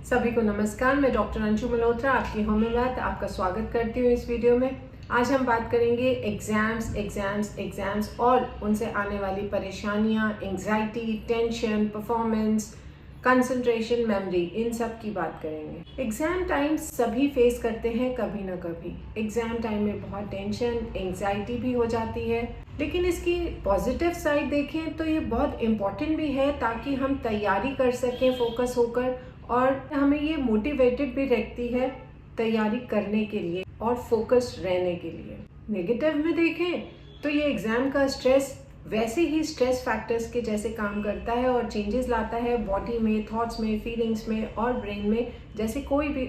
सभी को नमस्कार। मैं डॉक्टर अंशु मल्होत्रा, आपकी होम्योपैथ, आपका स्वागत करती हूँ इस वीडियो में। आज हम बात करेंगे एग्जाम्स और उनसे आने वाली परेशानियाँ, anxiety, tension, performance, concentration, memory, इन सब की बात करेंगे। एग्जाम टाइम सभी फेस करते हैं कभी ना कभी। एग्जाम टाइम में बहुत टेंशन, एंग्जाइटी भी हो जाती है, लेकिन इसकी पॉजिटिव साइड देखें तो ये बहुत इम्पोर्टेंट भी है ताकि हम तैयारी कर सकें फोकस होकर, और हमें ये मोटिवेटेड भी रखती है तैयारी करने के लिए और फोकस्ड रहने के लिए। नेगेटिव में देखें तो ये एग्जाम का स्ट्रेस वैसे ही स्ट्रेस फैक्टर्स के जैसे काम करता है और चेंजेस लाता है बॉडी में, थॉट्स में, फीलिंग्स में और ब्रेन में, जैसे कोई भी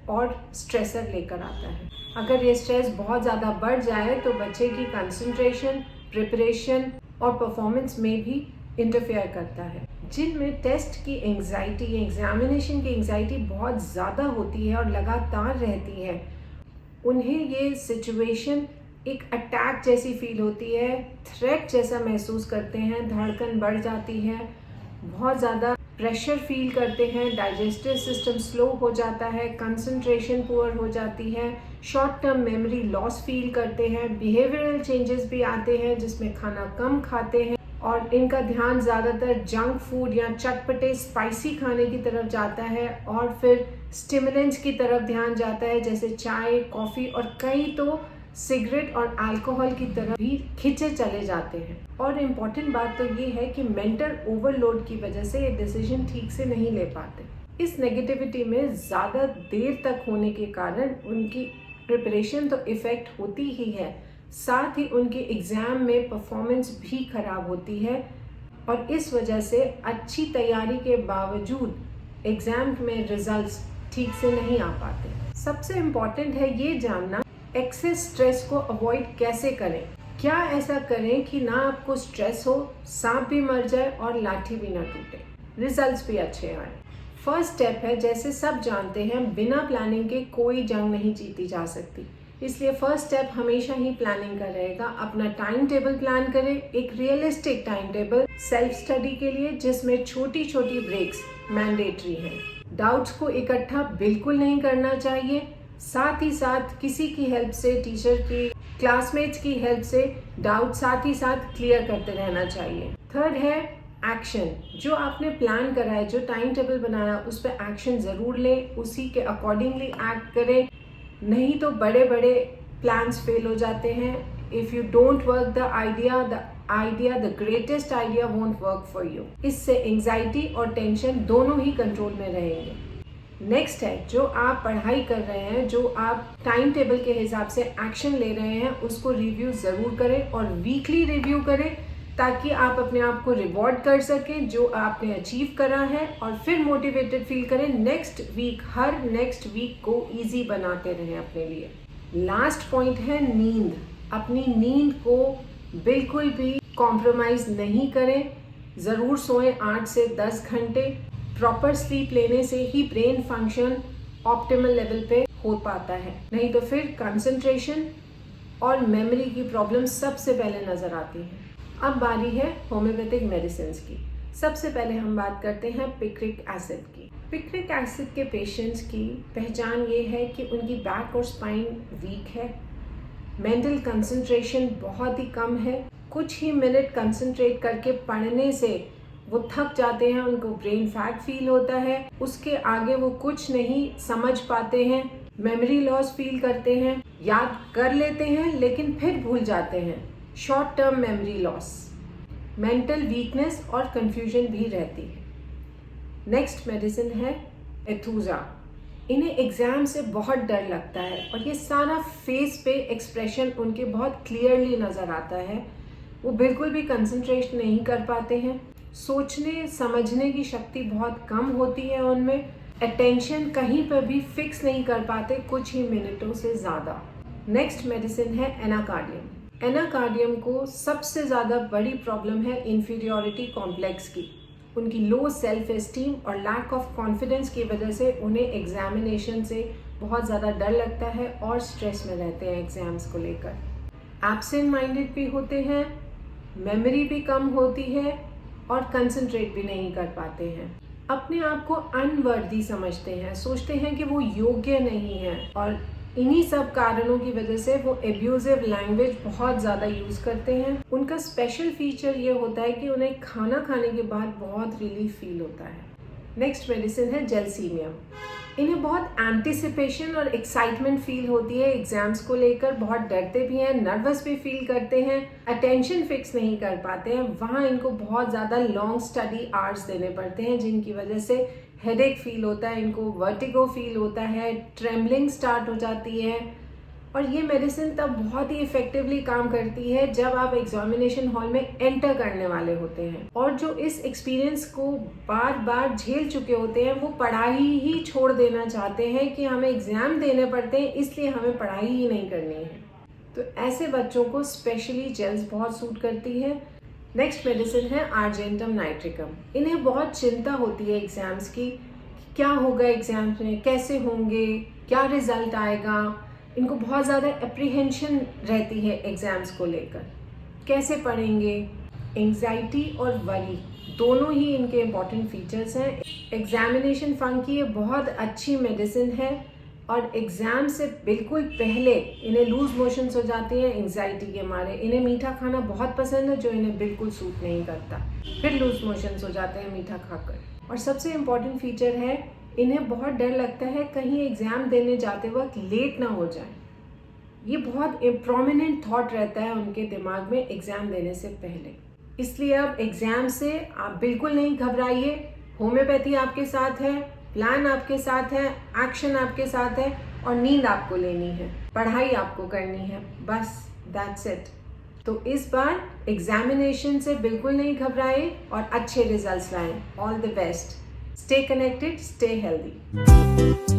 और स्ट्रेसर लेकर आता है। अगर ये स्ट्रेस बहुत ज़्यादा बढ़ जाए तो बच्चे की कंसंट्रेशन, प्रिपरेशन और परफॉर्मेंस में भी इंटरफेयर करता है। जिनमें टेस्ट की एंग्जाइटी, एग्जामिनेशन की एंग्जाइटी बहुत ज़्यादा होती है और लगातार रहती है, उन्हें ये सिचुएशन एक अटैक जैसी फील होती है, थ्रेट जैसा महसूस करते हैं, धड़कन बढ़ जाती है, बहुत ज़्यादा प्रेशर फील करते हैं, डाइजेस्टिव सिस्टम स्लो हो जाता है, कंसंट्रेशन पुअर हो जाती है, short term memory loss feel करते हैं, बिहेवियरल चेंजेस भी आते हैं जिसमें खाना कम खाते हैं और इनका ध्यान ज़्यादातर जंक फूड या चटपटे स्पाइसी खाने की तरफ जाता है और फिर स्टिमुलेंट्स की तरफ ध्यान जाता है जैसे चाय, कॉफ़ी और कई तो सिगरेट और अल्कोहल की तरफ भी खिंचे चले जाते हैं। और इम्पॉर्टेंट बात तो ये है कि मेंटल ओवरलोड की वजह से ये डिसीजन ठीक से नहीं ले पाते। इस नेगेटिविटी में ज़्यादा देर तक होने के कारण उनकी प्रिपरेशन तो इफ़ेक्ट होती ही है, साथ ही उनके एग्ज़ाम में परफॉर्मेंस भी खराब होती है और इस वजह से अच्छी तैयारी के बावजूद एग्ज़ाम में रिजल्ट्स ठीक से नहीं आ पाते। सबसे इम्पॉर्टेंट है ये जानना एक्सेस स्ट्रेस को अवॉइड कैसे करें। क्या ऐसा करें कि ना आपको स्ट्रेस हो, सांप भी मर जाए और लाठी भी ना टूटे, रिजल्ट्स भी अच्छे आए। फर्स्ट स्टेप है, जैसे सब जानते हैं, बिना प्लानिंग के कोई जंग नहीं जीती जा सकती, इसलिए फर्स्ट स्टेप हमेशा ही प्लानिंग का रहेगा। अपना टाइम टेबल प्लान करें, एक realistic time table self study के लिए जिसमें छोटी छोटी ब्रेक्स मैंडेटरी हैं। डाउट्स को इकट्ठा बिल्कुल नहीं करना चाहिए, साथ ही साथ किसी की हेल्प से, टीचर की, क्लासमेट्स की हेल्प से डाउट साथ ही साथ क्लियर करते रहना चाहिए। थर्ड है एक्शन। जो आपने प्लान करा है, जो टाइम टेबल बनाया, उस पर एक्शन ज़रूर लें, उसी के अकॉर्डिंगली एक्ट करें, नहीं तो बड़े बड़े प्लान्स फेल हो जाते हैं। If you don't work the greatest idea won't work for you. इससे एंग्जाइटी और टेंशन दोनों ही कंट्रोल में रहेंगे। नेक्स्ट है, जो आप पढ़ाई कर रहे हैं, जो आप टाइम टेबल के हिसाब से एक्शन ले रहे हैं, उसको रिव्यू ज़रूर करें और वीकली रिव्यू करें ताकि आप अपने आप को रिवॉर्ड कर सकें जो आपने अचीव करा है, और फिर मोटिवेटेड फील करें हर नेक्स्ट वीक को इजी बनाते रहें अपने लिए। लास्ट पॉइंट है नींद। अपनी नींद को बिल्कुल भी कॉम्प्रोमाइज़ नहीं करें, ज़रूर सोएं 8 से 10 घंटे। प्रॉपर स्लीप लेने से ही ब्रेन फंक्शन ऑप्टिमल लेवल पे हो पाता है, नहीं तो फिर कंसंट्रेशन और मेमोरी की प्रॉब्लम सबसे पहले नज़र आती है। अब बारी है होम्योपैथिक मेडिसिन की। सबसे पहले हम बात करते हैं पिक्रिक एसिड की। पिक्रिक एसिड के पेशेंट्स की पहचान ये है कि उनकी बैक और स्पाइन वीक है, मेंटल कंसंट्रेशन बहुत ही कम है, कुछ ही मिनट कंसंट्रेट करके पढ़ने से वो थक जाते हैं, उनको ब्रेन फैट फील होता है, उसके आगे वो कुछ नहीं समझ पाते हैं, मेमोरी लॉस फील करते हैं, याद कर लेते हैं लेकिन फिर भूल जाते हैं, short term memory loss, mental weakness और कंफ्यूजन भी रहती है। नेक्स्ट मेडिसिन है एथूजा। इन्हें एग्जाम से बहुत डर लगता है और ये सारा फेस पे एक्सप्रेशन उनके बहुत क्लियरली नज़र आता है। वो बिल्कुल भी कंसंट्रेट नहीं कर पाते हैं, सोचने समझने की शक्ति बहुत कम होती है उनमें, अटेंशन कहीं पर भी फिक्स नहीं कर पाते कुछ ही मिनटों से ज़्यादा। नेक्स्ट मेडिसिन है एनाकार्डियम। एनाकार्डियम को सबसे ज़्यादा बड़ी प्रॉब्लम है इन्फीरियॉरिटी कॉम्प्लेक्स की। उनकी लो सेल्फ एस्टीम और लैक ऑफ कॉन्फिडेंस की वजह से उन्हें एग्जामिनेशन से बहुत ज़्यादा डर लगता है और स्ट्रेस में रहते हैं एग्ज़ाम्स को लेकर। एब्सेंट माइंडेड भी होते हैं, मेमोरी भी कम होती है और कंसंट्रेट भी नहीं कर पाते हैं। अपने आप को अनवर्दी समझते हैं, सोचते हैं कि वो योग्य नहीं है, और इन्हीं सब कारणों की वजह से वो एब्यूजिव लैंग्वेज बहुत ज़्यादा यूज़ करते हैं। उनका स्पेशल फीचर ये होता है कि उन्हें खाना खाने के बाद बहुत रिलीफ फील होता है। नेक्स्ट मेडिसिन है जेलसीमियम। इन्हें बहुत एंटिसिपेशन और एक्साइटमेंट फील होती है एग्जाम्स को लेकर, बहुत डरते भी हैं, नर्वस भी फील करते हैं, अटेंशन फिक्स नहीं कर पाते हैं। वहाँ इनको बहुत ज़्यादा लॉन्ग स्टडी आवर्स देने पड़ते हैं, जिनकी वजह से हेडेक फील होता है, इनको वर्टिगो फील होता है, ट्रेम्बलिंग स्टार्ट हो जाती है। और ये मेडिसिन तब बहुत ही इफेक्टिवली काम करती है जब आप एग्जामिनेशन हॉल में एंटर करने वाले होते हैं, और जो इस एक्सपीरियंस को बार बार झेल चुके होते हैं वो पढ़ाई ही छोड़ देना चाहते हैं कि हमें एग्जाम देने पड़ते हैं, इसलिए हमें पढ़ाई ही नहीं करनी है। तो ऐसे बच्चों को स्पेशली जेल्स बहुत सूट करती है। नेक्स्ट मेडिसिन है आर्जेंटम नाइट्रिकम। इन्हें बहुत चिंता होती है एग्जाम्स की, क्या होगा एग्जाम्स में, कैसे होंगे, क्या रिजल्ट आएगा। इनको बहुत ज़्यादा एप्रीहेंशन रहती है एग्ज़ाम्स को लेकर, कैसे पढ़ेंगे। एंग्जाइटी और वरी दोनों ही इनके इम्पॉर्टेंट फीचर्स हैं। एग्जामिनेशन फंड की ये बहुत अच्छी मेडिसिन है, और एग्ज़ाम से बिल्कुल पहले इन्हें लूज मोशंस हो जाती हैं एंग्जाइटी के मारे। इन्हें मीठा खाना बहुत पसंद है, जो इन्हें बिल्कुल सूट नहीं करता, फिर लूज मोशंस हो जाते हैं मीठा खाकर। और सबसे इम्पॉर्टेंट फीचर है, इन्हें बहुत डर लगता है कहीं एग्ज़ाम देने जाते वक्त लेट ना हो जाए। ये बहुत प्रोमिनेंट थॉट रहता है उनके दिमाग में एग्ज़ाम देने से पहले। इसलिए अब एग्ज़ाम से आप बिल्कुल नहीं घबराइए। होम्योपैथी आपके साथ है, प्लान आपके साथ है, एक्शन आपके साथ है, और नींद आपको लेनी है, पढ़ाई आपको करनी है, बस दैट्स इट। तो इस बार एग्जामिनेशन से बिल्कुल नहीं घबराएं और अच्छे रिजल्ट्स लाएं। All the best. Stay connected, stay healthy.